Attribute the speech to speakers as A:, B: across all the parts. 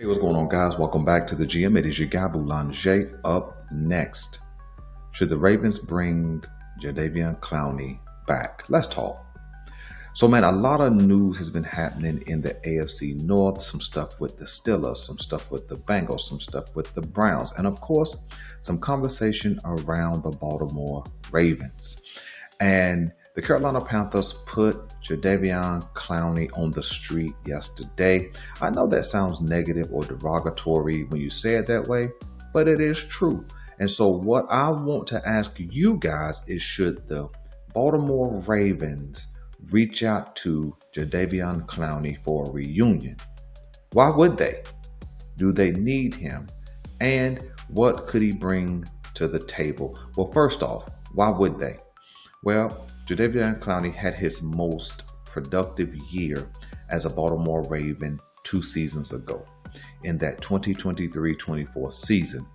A: Hey, what's going on, guys? Welcome back to the GM. It is your guy, Boulanger. Up next, should the Ravens bring Clowney back? Let's talk. So, man, a lot of news has been happening in the AFC North. Some stuff with the Steelers, some stuff with the Bengals, some stuff with the Browns, and of course, some conversation around the Baltimore Ravens. And the Carolina Panthers put Clowney on the street yesterday. I know that sounds negative or derogatory when you say it that way, but it is true. And so what I want to ask you guys is, should the Baltimore Ravens reach out to Clowney for a reunion? Why would they? Do they need him? And what could he bring to the table? Well, first off, why would they? Well, Clowney had his most productive year as a Baltimore Raven 2 seasons ago. In that 2023-24 season,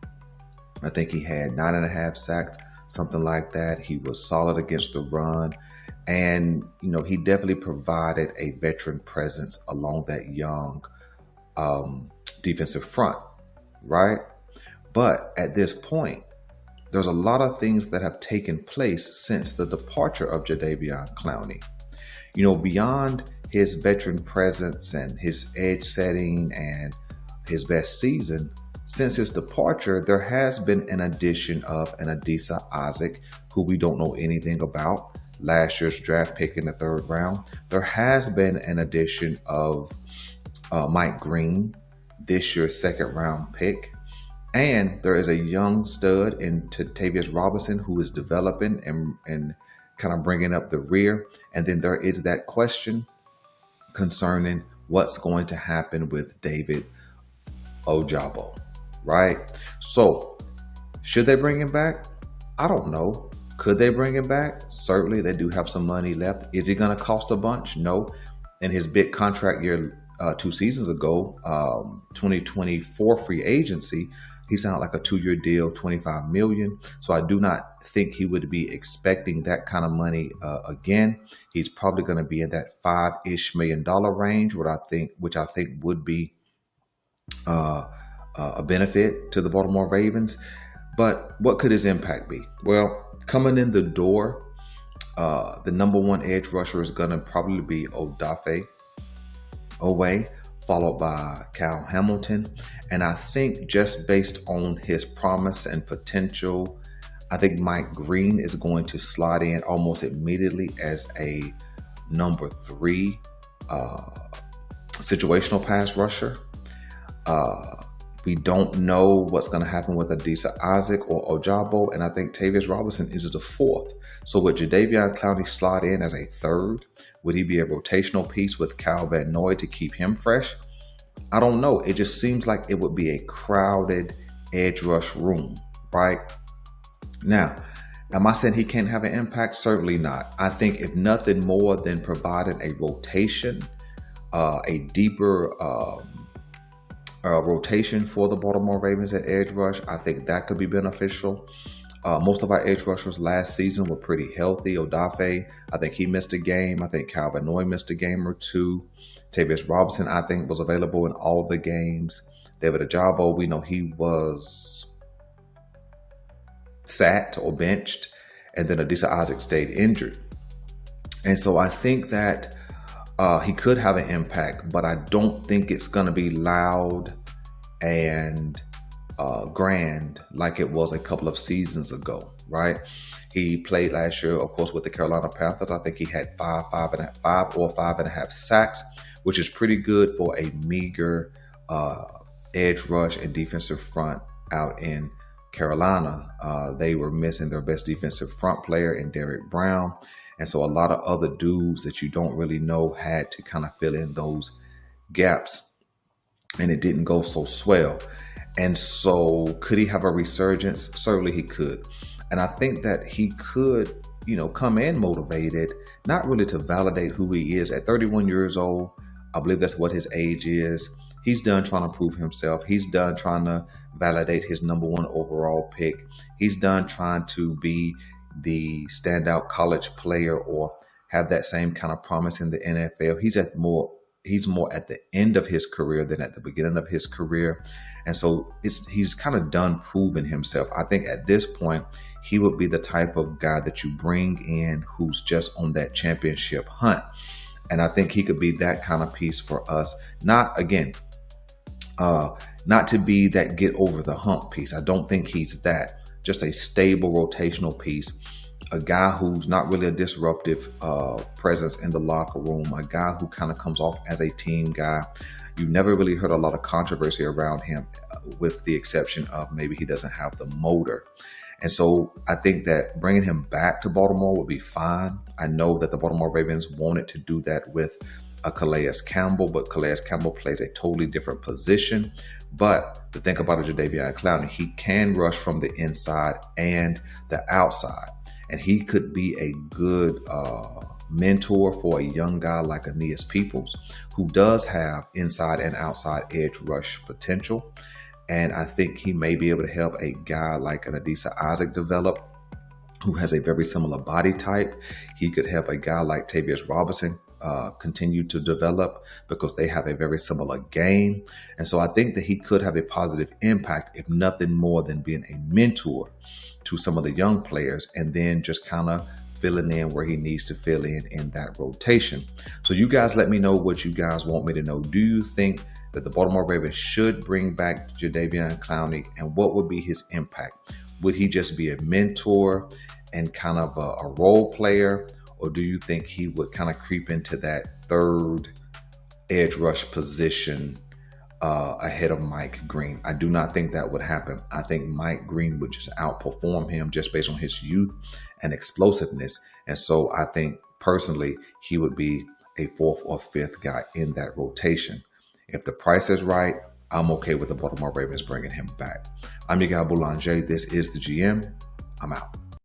A: I think he had 9.5 sacks, something like that. He was solid against the run. And, he definitely provided a veteran presence along that young defensive front, right? But at this point, there's a lot of things that have taken place since the departure of Clowney. Beyond his veteran presence and his edge setting and his best season, since his departure, there has been an addition of an Adisa Isaac, who we don't know anything about. Last year's draft pick in the 3rd round. There has been an addition of Mike Green, this year's 2nd round pick. And there is a young stud in Tavius Robinson who is developing and kind of bringing up the rear. And then there is that question concerning what's going to happen with David Ojabo, right? So should they bring him back? I don't know. Could they bring him back? Certainly, they do have some money left. Is he going to cost a bunch? No. In his big contract year 2 seasons ago, 2024 free agency, he signed like a 2-year deal, $25 million. So I do not think he would be expecting that kind of money again. He's probably going to be in that $5-ish million range, which I think would be a benefit to the Baltimore Ravens. But what could his impact be? Well, coming in the door, the number 1 edge rusher is going to probably be Odafe Owe, followed by Cal Hamilton. And I think just based on his promise and potential, I think Mike Green is going to slide in almost immediately as a number 3 situational pass rusher. We don't know what's going to happen with Adisa Isaac or Ojabo, and I think Tavius Robinson is the 4th. So would Clowney slide in as a 3rd? Would he be a rotational piece with Cal Van Noy to keep him fresh? I don't know. It just seems like it would be a crowded edge rush room, right? Now, am I saying he can't have an impact? Certainly not. I think if nothing more than providing a rotation, a deeper rotation for the Baltimore Ravens at edge rush, I think that could be beneficial. Most of our edge rushers last season were pretty healthy. Odafe, I think he missed a game. I think Cal Van Noy missed a game or 2. Tavius Robinson, I think, was available in all the games. David Ojabo, we know he was sat or benched. And then Adisa Isaac stayed injured. And so I think that he could have an impact, but I don't think it's going to be loud and grand like it was a couple of seasons ago, right? He played last year, of course, with the Carolina Panthers. I think he had 5.5 sacks, which is pretty good for a meager edge rush and defensive front out in Carolina. They were missing their best defensive front player in Derrick Brown. And so a lot of other dudes that you don't really know had to kind of fill in those gaps. And it didn't go so swell. And so could he have a resurgence? Certainly he could. And I think that he could, come in motivated, not really to validate who he is. At 31 years old, I believe that's what his age is. He's done trying to prove himself. He's done trying to validate his number 1 overall pick. He's done trying to be the standout college player or have that same kind of promise in the NFL. He's at more he's more at the end of his career than at the beginning of his career. And so he's kind of done proving himself. I think at this point, he would be the type of guy that you bring in who's just on that championship hunt. And I think he could be that kind of piece for us. Not to be that get over the hump piece. I don't think he's that. Just a stable rotational piece. A guy who's not really a disruptive presence in the locker room. A guy who kind of comes off as a team guy. You never really heard a lot of controversy around him, with the exception of maybe he doesn't have the motor. And so I think that bringing him back to Baltimore would be fine. I know that the Baltimore Ravens wanted to do that with a Calais Campbell, but Calais Campbell plays a totally different position. But the thing about Jadeveon Clowney, he can rush from the inside and the outside. And he could be a good mentor for a young guy like Aeneas Peoples, who does have inside and outside edge rush potential. And I think he may be able to help a guy like an Adisa Isaac develop, who has a very similar body type. He could help a guy like Tavius Robinson continue to develop, because they have a very similar game. And so I think that he could have a positive impact, if nothing more than being a mentor to some of the young players, and then just kind of filling in where he needs to fill in that rotation. So you guys let me know what you guys want me to know. Do you think that the Baltimore Ravens should bring back Jadeveon Clowney, and what would be his impact? Would he just be a mentor and kind of a role player, or do you think he would kind of creep into that third edge rush position ahead of Mike Green? I do not think that would happen. I think Mike Green would just outperform him just based on his youth and explosiveness. And so I think personally, he would be a fourth or fifth guy in that rotation. If the price is right, I'm okay with the Baltimore Ravens bringing him back. I'm your guy Boulanger. This is the GM. I'm out.